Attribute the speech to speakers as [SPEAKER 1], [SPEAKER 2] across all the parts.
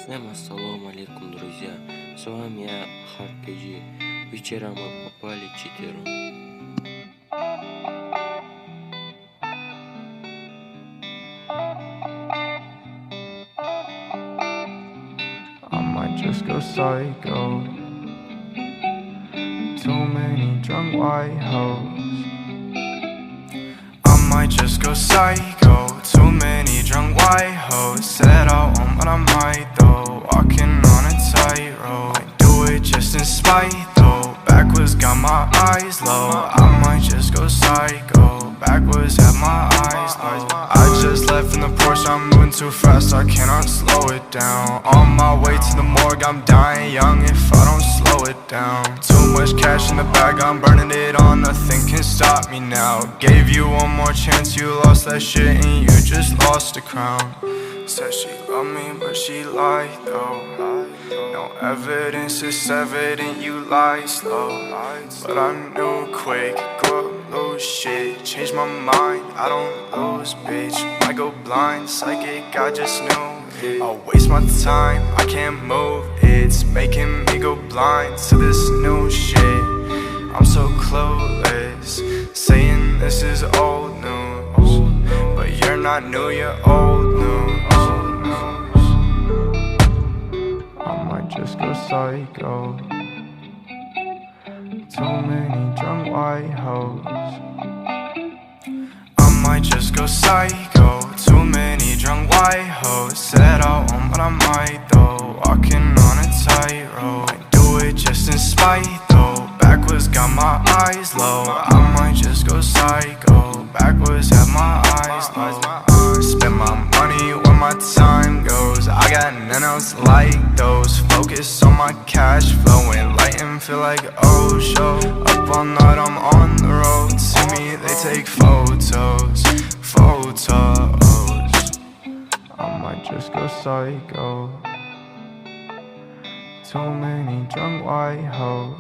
[SPEAKER 1] Всем ассаламу алейкум, друзья! С вами я, Хартпиджи. Вчера мы попали читеру.
[SPEAKER 2] I might just go psycho. Too many drunk white hoes. I might just go psycho. Too many drunk white hoes. Said I won't, but I might though. Walking on a tightrope. Might do it just in spite though. Backwards got my eyes low. I might just go psycho. Backwards have my eyes low. I just left in the Porsche, I'm moving too fast, I cannot slow it down. On my way to the morgue, I'm dying young if I don't slow it down. Too much cash in the bag, I'm burning it all, nothing can stop me now. Gave you one more chance, you lost that shit and you just lost the crown. Said she loved me, but she lied though. No evidence, it's evident you lied slow. But I knew quick, go up, lose shit. Change my mind, I don't lose, bitch. I go blind, psychic, I just knew. I'll waste my time, I can't move. It's making me go blind to this new shit. I'm so clueless, saying this is old news. But you're not new, you're old news. I might just go psycho. Too many drunk white hoes. I might just go psycho. Too many drunk white hoes. Said I won't, but I might though. Walking on a tightrope. Might do it just in spite though. Backwards got my eyes low. I might just go psycho. Backwards have my eyes low. Spend my money when my time goes. I got none else like those. Focus on my cash flow. Enlightened, feel like oh show. Up all night, I'm on the road. See me, they take photos. I might just go psycho. Too many drunk white hoes.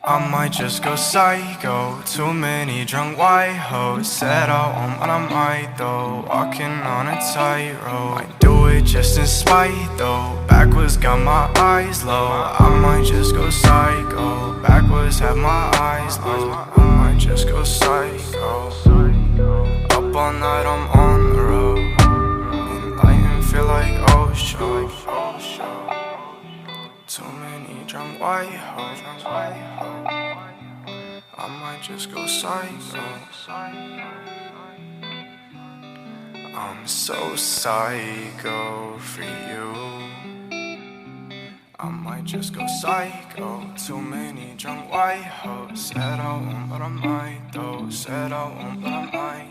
[SPEAKER 2] I might just go psycho. Too many drunk white hoes. Said I won't, but I might though. Walking on a tightrope. Might do it just in spite though. Backwards got my eyes low. I might just go psycho. Backwards have my eyes low. I might just go psycho. Up all night, I'm on the road. Enlightened, feel like oh show. Too many drunk white hoes. I might just go psycho. I'm so psycho for you. I might just go psycho. Too many drunk white hoes. Said I won't, but I might though. Said I won't, but I might.